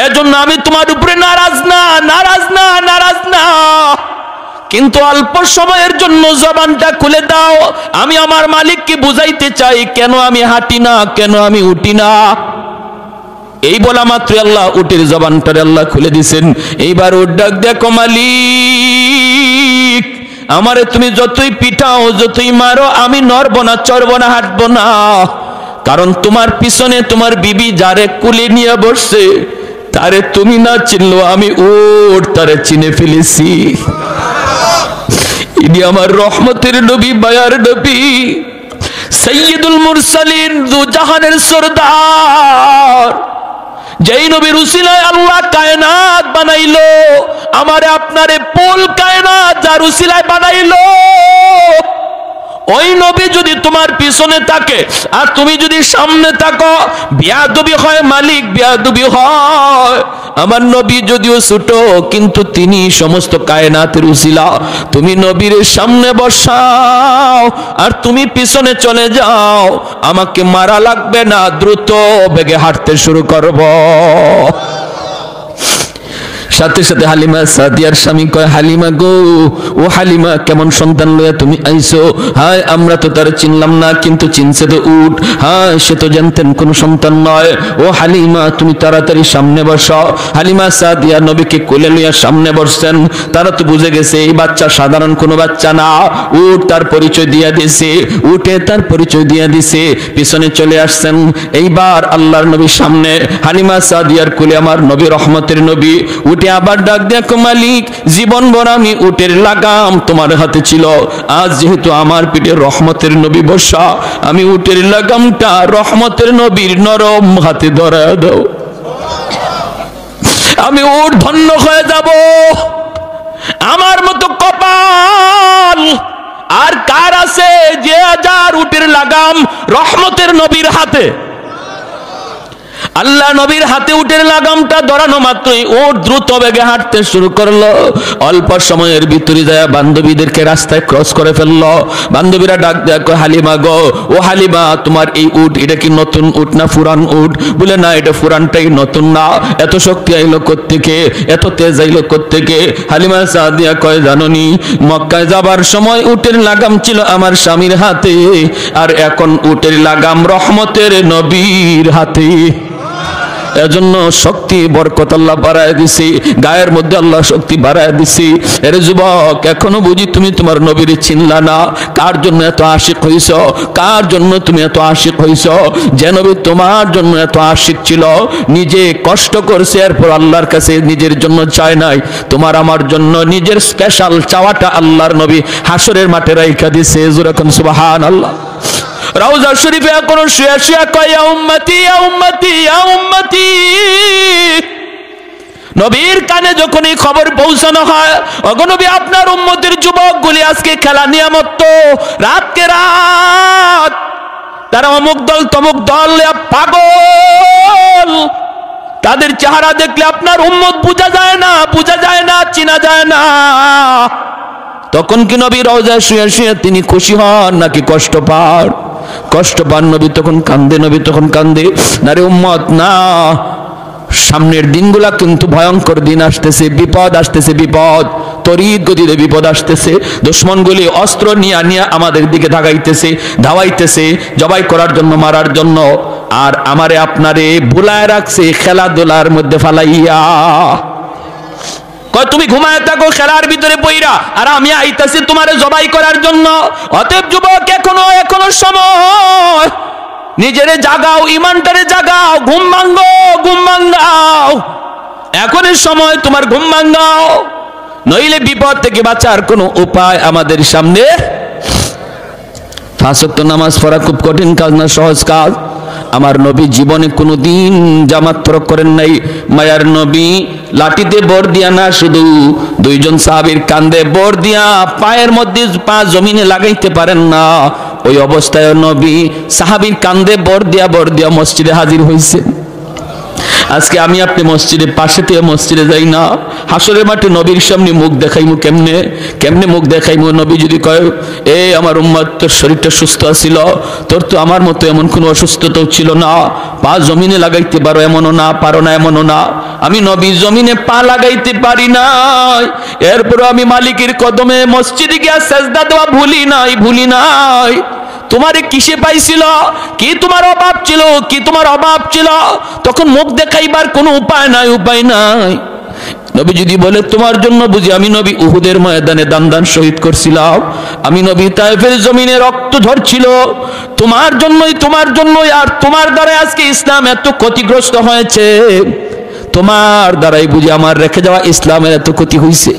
এজন্য আমি তোমার উপরে নারাজ না, নারাজ না, নারাজ না, কিন্তু অল্প সময়ের জন্য জবানটা খুলে দাও। আমি আমার মালিককে বুঝাইতে চাই কেন আমি হাঁটি না, কেন আমি উঠি না। এই বলা মাত্র আল্লাহ উটের জবানটারে আল্লাহ খুলে দিছেন। এইবার উট ডাক, দেখো মালিক, আমারে তুমি যতই পিটাও, যতই মারো, আমি নড়ব না, চড়ব না, হাঁটব না, কারণ তোমার পিছনে তোমার বিবি যারে কুলে নিয়ে বসছে তারে তুমি না চিনলো, আমি উট তারে চিনে ফেলেছি। ইনি আমার রহমতের নবী, মায়ার নবী, সাইয়্যিদুল মুরসালিন, দু জাহানের সরদার, যেই নবীর উসিলায় আল্লাহ কায়নাত বানাইলো, আমারে আপনারে পুল কায়নাত যার উসিলায় বানাইলো, ওই নবী যদি তোমার পিছনে থাকে আর তুমি যদি সামনে থাকো, বিয়াদবি হয় মালিক, বিয়াদবি হয়। আমার নবী যদিও ছোট, কিন্তু তিনি সমস্ত কায়নাতের উসিলা। তুমি নবীর সামনে বসাও আর তুমি পিছনে চলে যাও, আমাকে মারা লাগবে না, দ্রুত বেগে হাঁটতে শুরু করব। সাথে সাথে হালিমা সাদিয়ার স্বামী কয়, হালিমা গো, ও হালিমা, কেমন সন্তান লইয়া তুমি আইছো? হায়, আমরা তো তার চিনলাম না, কিন্তু চিনছে তো উট। হায়, সে তো জানতেন কোন সন্তান নয়। ও হালিমা, তুমি তাড়াতাড়ি সামনে বসো। হালিমা সাদিয়া নবীকে কোলে লইয়া সামনে বসছেন। তারা তো বুঝে গেছে এই বাচ্চা সাধারণ কোনো বাচ্চা না, উট তার পরিচয় দিয়া দিছে, উটে তার পরিচয় দিয়া দিছে, পিছনে চলে আসছেন। এইবার আল্লাহর নবী সামনে, হালিমা সাদিয়ার কোলে আমার নবী, রহমতের নবী। উটে আবার ডাক, দেখো মালিক, জীবন ভর আমি উটের লাগাম তোমার হাতে ছিল, আজ যেহেতু আমার পিঠে রহমতের নবী বসা, আমি উটের লাগামটা রহমতের নবীর নরম হাতে ধরা দাও, আমি উট ধন্য হয়ে যাব। আমার মতো কপাল আর কার আছে যে যার উটের লাগাম রহমতের নবীর হাতে? আল্লাহ নবীর হাতে উটের লাগামটা ধরানো মাত্রই ওট দ্রুত বেগে হাঁটতে শুরু করলো। অল্প সময়ের ভিতরে যায় বান্ধবীদেরকে রাস্তায় ক্রস করে ফেললো। বান্ধবীরা ডাক দেয়, হালিমা গো, ও হালিমা, তোমার এই উট এটা কি নতুন উট না পুরান উট? বলে, না, এটা পুরানটাই, নতুন না। এত শক্তি আইলো কোত্থেকে, এত তেজ আইলো কোত্থেকে? হালিমা সাদিয়া কয়, জানোনি, মক্কায় যাবার সময় উটের লাগাম ছিল আমার স্বামীর হাতে, আর এখন উটের লাগাম রহমতের নবীর হাতে। এজন্য শক্তি বরকত আল্লাহ বাড়ায় দিছি, গায়ের মধ্যে আল্লাহ শক্তি বাড়ায় দিছি। এর যুবক, এখনো বুঝি তুমি তোমার নবীর চিনলা না? কার জন্য এত আশিক হইছ? কার জন্য তুমি এত আশিক হইছ? যে নবী তোমার জন্য এত আশিক ছিল, নিজে কষ্ট করছে, এরপর আল্লাহর কাছে নিজের জন্য চায় নাই, তোমার আমার জন্য নিজের স্পেশাল চাওয়াটা আল্লাহর নবী হাসরের মাঠে রাইখা দিছে। যেরকম সুবহানাল্লাহ। রওজা শরীফে কোন শুয়া শুয়া কয়, ইয়া উম্মতি, ইয়া উম্মতি, ইয়া উম্মতি। নবীর কানে যখন এই খবর পৌঁছানো হয়, ওগো নবী, আপনার উম্মতের যুবকগুলি আজকে খেলা নিয়ামত, রাতকে রাত তারা অমুক দল তমুক দল পাগল, তাদের চেহারা দেখলে আপনার উম্মত বোঝা যায় না, বোঝা যায় না, চিনা যায় না। তখন কি নবী রওজায় শুয়ে শুয়ে তিনি খুশি হন নাকি কষ্ট পান? কষ্ট পান। নবী তখন কান্দে, নবী তখন কান্দে। না রে উম্মত, না, সামনের দিনগুলা কিন্তু ভয়ঙ্কর দিন আসতেছে, বিপদ আসতেছে, বিপদ তড়িৎ গতিতে বিপদ আসতেছে। দুশমনগুলি অস্ত্র নিয়ে নিয়ে আমাদের দিকে ধাগাইতেছে, ধাওয়াইতেছে, জবাই করার জন্য, মারার জন্য। আর আমারে আপনারে ভুলায় রাখছে খেলাধুলার মধ্যে ফালাইয়া। তুমি ঘুমায় থাকো খেলার ভিতরে বইরা, আর আমি আইতাছি তোমারে জবাই করার জন্য। অতএব যুবক, এখনো সময়, নিজেরে জাগাও, ইমানটারে জাগাও, ঘুম ভাঙ্গো, ঘুম ভাঙ্গাও, এখনই সময় তোমার ঘুম ভাঙ্গাও, নইলে বিপদ থেকে বাঁচার কোনো উপায় আমাদের সামনে। 5 ওয়াক্ত নামাজ পড়া খুব কঠিন কাজ না, সহজ কাজ। আমার নবী জীবনে কোনোদিন জামাত তরক করেন নাই। মায়ার নবী লাঠিতে বর দিয়া না, শুধু 2 জন সাহাবীর কাঁধে বর দিয়া পায়ের মধ্যে পা জমিনে লাগাইতে পারেন না, ওই অবস্থায় নবী সাহাবীর কাঁধে বর দিয়া মসজিদে হাজির হয়েছে। আজকে আমি আপনি মসজিদের পাশে থেকে মসজিদে যাই না, হাসরের মাঠে নবীর সামনে মুখ দেখাইমু কেমনে? কেমনে মুখ দেখাইমু? নবী যদি কয়, এ আমার উম্মত, তোর শরীরটা সুস্থ ছিল, তোর তো আমার মতো এমন কোনো অসুস্থতাও ছিল না, পা জমিনে লাগাইতে পারো এমনও না, পারো না এমনও না। আমি নবী জমিনে পা লাগাইতে পারি নাই, এরপর আমি মালিকের কদমে মসজিদে গিয়া সেজদা দেওয়া ভুলি নাই। তোমারে কিসে পাইছিল? কি তোমার অভাব ছিল? কি তোমার অভাব ছিল? তখন মুখ দেখাইবার কোনো উপায় নাই। নবী যদি বলে, তোমার জন্য বুঝি আমি নবী উহুদের ময়দানে দান শহীদ করছিলাম, আমি নবী তায়েফের জমিনে রক্ত ঝরছিল, তোমার জন্যই, আর তোমার দ্বারা আজকে ইসলাম এত ক্ষতিগ্রস্ত হয়েছে, তোমার দ্বারাই বুঝি আমার রেখে যাওয়া ইসলামের এত ক্ষতি হয়েছে।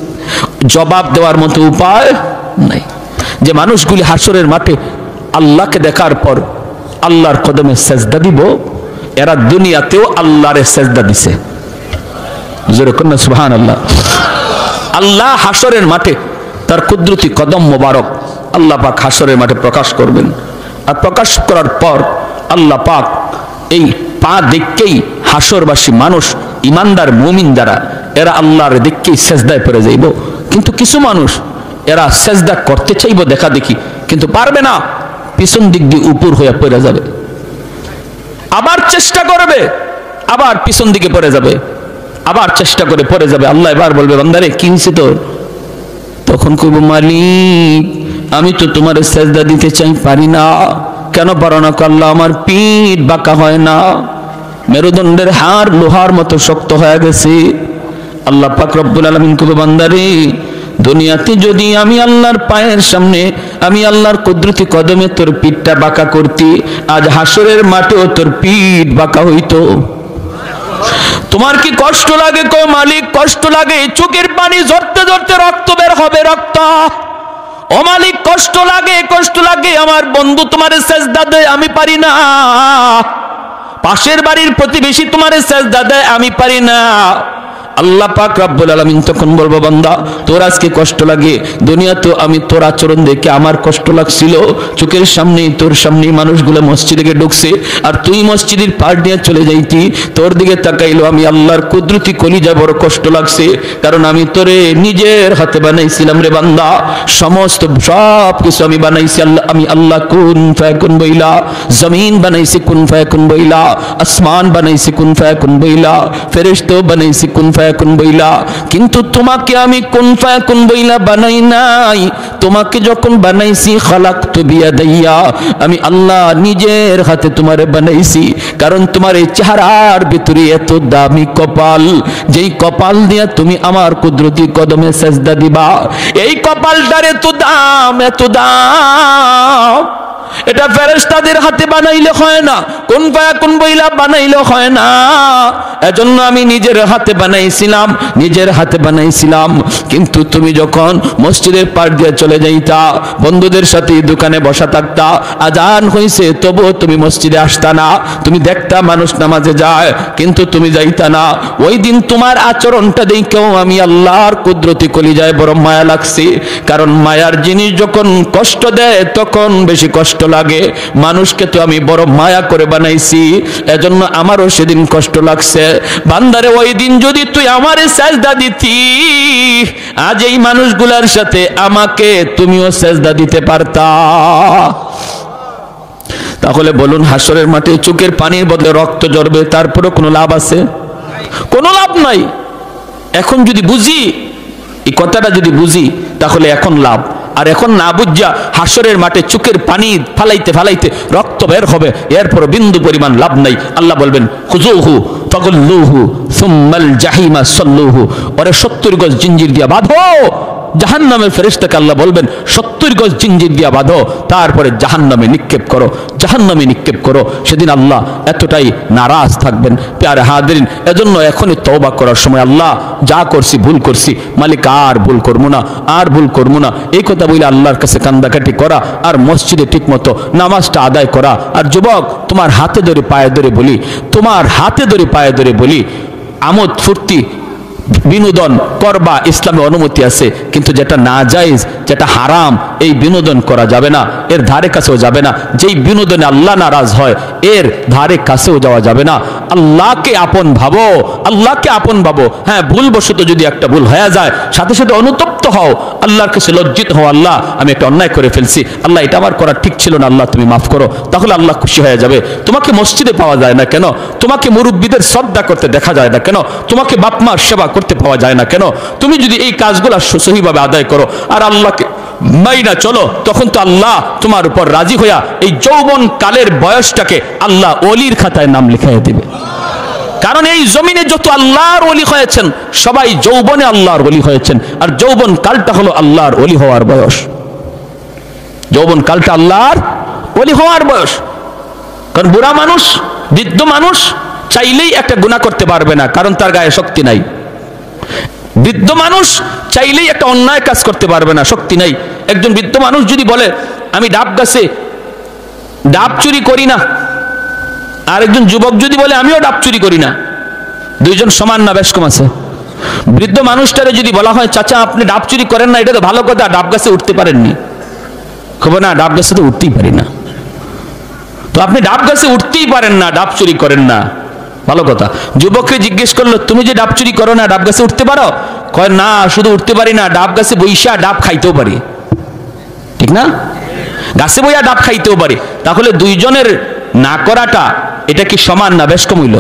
জবাব দেওয়ার মতো উপায় নাই। যে মানুষগুলি হাসরের মাঠে আল্লাহকে দেখার পর আল্লাহর কদমে সেজদা দিব, এরা দুনিয়াতেও আল্লাহরে সেজদা দিছে। জোরে কন্যা সুবহানাল্লাহ। আল্লাহ হাসরের মাঠে তার কুদরতি কদম মোবারক আল্লাহ পাক হাসরের মাঠে প্রকাশ করবেন, আর প্রকাশ করার পর আল্লাহ পাক এই পা দেখকেই হাসরবাসী মানুষ, ইমানদার মুমিন যারা, এরা আল্লাহর দেখকেই সেজদায় পড়ে যাইব। কিন্তু কিছু মানুষ এরা সেজদা করতে চাইব দেখা দেখি, কিন্তু পারবে না, পিছন দিক দিয়ে উপর হয়ে পড়ে যাবে, আবার চেষ্টা করবে, আবার পিছন দিকে পড়ে যাবে, আবার চেষ্টা করে পড়ে যাবে। আল্লাহ এবার বলবে, বান্দারে কি হয়েছে তোর? তখন কইব, মালিক আমি তো তোমার সেজদা দিতে চাই, পারি না। কেন পারো না? আল্লাহ আমার পিঠ বাঁকা হয় না, মেরুদণ্ডের হাড় লোহার মতো শক্ত হয়ে গেছে। আল্লাহ পাক রব্বুল আলামিন কইব, বান্দারে দুনিয়াতে যদি আমি আল্লাহর পায়ের সামনে, আমি আল্লাহর কুদরতি কদমে তোর পিঠটা বাঁকা করতি, আজ হাসরের মাঠেও তোর পিঠ বাঁকা হইতো। তোমার কি কষ্ট লাগে? কয় মালিক কষ্ট লাগে, চোখের পানি ঝরতে ঝরতে রক্ত বের হবে, রক্ত। ও মালিক কষ্ট লাগে, আমার বন্ধু তোমারে সেজদা দেয়, আমি পারি না। পাশের বাড়ির প্রতিবেশী তোমারে সেজদা দেয়, আমি পারি না। আল্লাহ পাক রব্বুল আলামিন তখন বলবো, বান্দা তোর আজকে কষ্ট লাগে, দুনিয়াতে আমি তোর আচরণ দেখে আমার কষ্ট লাগছিল, চোখের সামনেই তোর সামনেই মানুষগুলো মসজিদে ঢুকছে, আর তুই মসজিদের পার দিয়ে চলে যাইতি, তোর দিকে তাকাইলো আমি আল্লাহর কুদরতি কলিজা, বড় কষ্ট লাগছে, কারণ আমি তোরে নিজের হাতে বানাইছিলাম রে বান্দা, সমস্ত সব কিছু আমি বানাইছি আল্লাহ, আমি আল্লাহ কুন ফায়াকুন বইলা, জমিন বানাইছি কুন ফায়াকুন বইলা, আসমান বানাইছি কুন ফায়াকুন বইলা, ফেরেশতা বানাইছি কুন ফায়াকুন বইলা, কিন্তু তোমাকে আমি কুন ফায়াকুন বইলা বানাই নাই। তোমাকে যখন বানাইছি খালাকতু বিয়াদাইয়া, আমি আল্লাহ নিজের হাতে তোমারে বানাইছি, কারণ তোমার এই চেহারার ভিতরে এত দামি কপাল, যেই কপাল দিয়া তুমি আমার কুদরতি কদমে সেজদা দিবা, এই কপালটার এত দাম, এত দাম, এটা ফেরেশতাদের হাতে বানাইলে হয় না, কুন ফায়াকুন বইলা বানাইলে হয় না। এজন্য আমি নিজের হাতে বানাইছিলাম। কিন্তু তুমি যখন মসজিদের পার দিয়ে চলে যাইতা, বন্ধুদের সাথে দোকানে বসা থাকতা, আজান হইছে তবুও তুমি মসজিদে আসতা না, তুমি দেখতা মানুষ নামাজে যায়, কিন্তু তুমি যাইতা না। ওই দিন তোমার আচরণটা দেখেও আমি আল্লাহর কুদরতি কলিজায় বড় মায়া লাগছে, কারণ মায়ার জিনিস যখন কষ্ট দেয় তখন বেশি কষ্ট লাগে। মানুষকে তো আমি বড় মায়া করে বানাইছি, এজন্য আমারও সেদিন কষ্ট লাগছে। বান্দারে ওই দিন যদি তুই আমারে সেজদা দিতি, আজ এই মানুষগুলার সাথে আমাকে তুমিও সেজদা দিতে পারতা। তাহলে বলুন, হাসরের মাঠে চোখের পানির বদলে রক্ত ঝরবে, তারপরে কোনো লাভ আছে? কোনো লাভ নাই। এখন যদি বুঝি, এই কথাটা যদি বুঝি, তাহলে এখন লাভ। আর এখন না বুঝা হাসরের মাঠে চোখের পানি ফালাইতে ফালাইতে রক্ত বের হবে, এরপর বিন্দু পরিমাণ লাভ নাই। আল্লাহ বলবেন, খুজুহু ফাগুল্লুহু সুম্মাল জাহিমা সাল্লুহু, ওরে 70 গজ জিঞ্জির দিয়া বাঁধো। জাহান্নামের ফেরেশতাকে আল্লাহ বলবেন, 70 গজ জিঞ্জির দিয়া বাঁধো, তারপরে জাহান্নামে নিক্ষেপ করো। সেদিন আল্লাহ এতটাই নারাজ থাকবেন। প্যারে হাজিরিন, এজন্য এখনই তওবা করার সময়, আল্লাহ যা করছি ভুল করছি, মালিক আর ভুল করবো না, এই কথা বলে আল্লাহর কাছে কান্দাকাটি করা, আর মসজিদে ঠিক মতো নামাজটা আদায় করা। আর যুবক, তোমার হাতে ধরে পায়ে ধরে বলি, আমোদ ফুর্তি বিনোদন করবা, ইসলামে অনুমতি আছে, কিন্তু যেটা নাজায়েজ, যেটা হারাম, এই বিনোদন করা যাবে না, এর ধারে কাছেও যাবে না। যেই বিনোদনে আল্লাহ নারাজ হয় এর ধারে কাছেও যাওয়া যাবে না। আল্লাহকে আপন ভাবো, আল্লাহকে আপন ভাবো। হ্যাঁ, ভুলবশত যদি একটা ভুল হয়ে যায় সাথে সাথে অনুতপ্ত হও, আল্লাহর কাছে লজ্জিত হও, আল্লাহ আমি একটা অন্যায় করে ফেলছি, আল্লাহ এটা আমার করা ঠিক ছিল না, আল্লাহ তুমি মাফ করো। তাহলে আল্লাহ খুশি হয়ে যাবে। তোমাকে মসজিদে পাওয়া যায় না কেন? তোমাকে মুরব্বীদের শ্রদ্ধা করতে দেখা যায় না কেন? তোমাকে বাপ মার সেবা করতে পাওয়া যায় না কেন? তুমি যদি এই কাজগুলো সহিভাবে আদায় করো আর আল্লাহকে মাইনা চলো, তখন তো আল্লাহ তোমার উপর রাজি হইয়া এই যৌবন কালের বয়সটাকে আল্লাহ ওলির খাতায় নাম লিখাইয়া দিবে। কারণ এই জমিনে যত আল্লাহর ওলি হয়েছেন সবাই যৌবনে আল্লাহর ওলি হয়েছেন, আর যৌবন কালটা হলো আল্লাহর ওলি হওয়ার বয়স। যৌবন কালটা আল্লাহর ওলি হওয়ার বয়স। কারণ বুড়া মানুষ, বৃদ্ধ মানুষ চাইলেই একটা গুনাহ করতে পারবে না, কারণ তার গায়ে শক্তি নাই। বৃদ্ধ মানুষ চাইলেই একটা অন্যায় কাজ করতে পারবে না, শক্তি নাই। একজন বৃদ্ধ মানুষ যদি বলে আমি ডাব গাছে ডাব চুরি করি না, আর একজন যুবক যদি বলে আমিও ডাব চুরি করি না, দুইজন সমান না বেশ কম আছে? বৃদ্ধ মানুষটারে যদি বলা হয় চাচা আপনি ডাব চুরি করেন না, এটা তো ভালো কথা, ডাব গাছে উঠতে পারেননি, খবর না ডাব গাছে তো উঠতেই পারি না। তো আপনি ডাব গাছে উঠতেই পারেন না, ডাব চুরি করেন না, ভালো কথা। যুবককে জিজ্ঞেস করলো তুমি যে ডাব চুরি করো না, ডাব গাছে উঠতে পারো? কয় না, শুধু উঠতে পারি না, ডাব গাছে বইসা ডাব খাইতেও পারি। ঠিক না? গাছে বইয়া ডাব খাইতেও পারি। তাহলে দুইজনের না করাটা এটা কি সমান না বেশ কম হইল?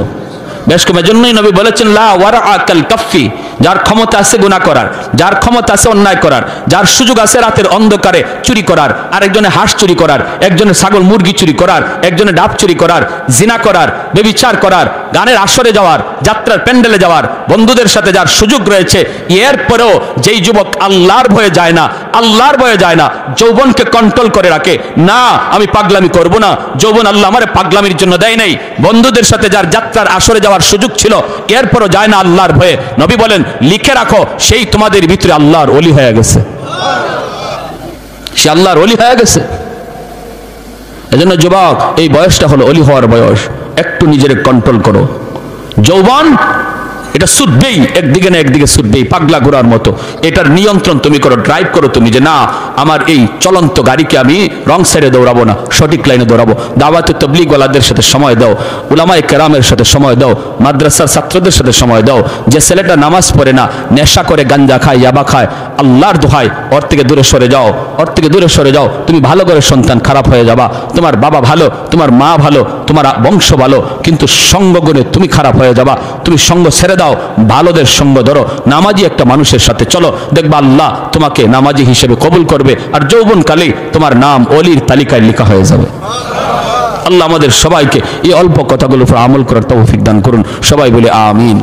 বেশ কম। এজন্যই নবী বলেছেন লা ওয়ারা কাল কাফি, যার ক্ষমতা আছে গুনাহ করার, যার ক্ষমতা আছে অন্যায় করার, যার সুযোগ আছে রাতের অন্ধকারে চুরি করার, আরেকজনে হাঁস চুরি করার, একজনে ছাগল মুরগি চুরি করার, একজনে ডাব চুরি করার, জিনা করার, ব্যভিচার করার, গানের আসরে যাওয়ার, যাত্রার প্যান্ডেলে যাওয়ার, বন্ধুদের সাথে যার সুযোগ রয়েছে, এরপরেও যেই যুবক আল্লাহর ভয়ে যায় না, আল্লাহর ভয়ে যায় না, যৌবনকে কন্ট্রোল করে রাখে, না আমি পাগলামি করব না, যৌবন আল্লাহ আমারে পাগলামির জন্য দেয় নাই। বন্ধুদের সাথে যার যাত্রার আসরে যাওয়ার সুযোগ ছিল এরপরও যায় না আল্লাহর ভয়ে, নবী বলেন লিখে রাখো সেই তোমাদের ভিতরে আল্লাহর ওলি হয়ে গেছে, সে আল্লাহর ওলি হয়ে গেছে। এজন্য যুবক এই বয়সটা হলো ওলি হওয়ার বয়স, একটু নিজের কন্ট্রোল করো। যৌবন এটা ছুটবেই, একদিকে না একদিকে ছুটবেই পাগলা ঘোড়ার মতো। এটার নিয়ন্ত্রণ তুমি করো, ড্রাইভ করো তুমি, যে না আমার এই চলন্ত গাড়িকে আমি রং সাইডে দৌড়াবো না, সঠিক লাইনে দৌড়াবো। দাওয়াতে তাবলীগ ওয়ালাদের সাথে সময় দাও, উলামায়ে কেরামের সাথে সময় দাও, মাদ্রাসার ছাত্রদের সাথে সময় দাও। যে ছেলেটা নামাজ পড়ে না, নেশা করে, গাঞ্জা খায়, ইয়াবা খায়, আল্লাহর দোহাই ওর থেকে দূরে সরে যাও, ওর থেকে দূরে সরে যাও। তুমি ভালো করে সন্তান, খারাপ হয়ে যাবা। তোমার বাবা ভালো, তোমার মা ভালো, তোমার বংশ ভালো, কিন্তু সঙ্গগুণে তুমি খারাপ হয়ে যাবা। তুমি সঙ্গ ছেড়ে দাও, ভালোদের সঙ্গ ধরো, নামাজি একটা মানুষের সাথে চলো, দেখবা আল্লাহ তোমাকে নামাজি হিসেবে কবুল করবে, আর যৌবনকালেই তোমার নাম ওলির তালিকায় লেখা হয়ে যাবে। আল্লাহ আমাদের সবাইকে এই অল্প কথাগুলোর উপর আমল করার তৌফিক দান করুন। সবাই বলে আমিন।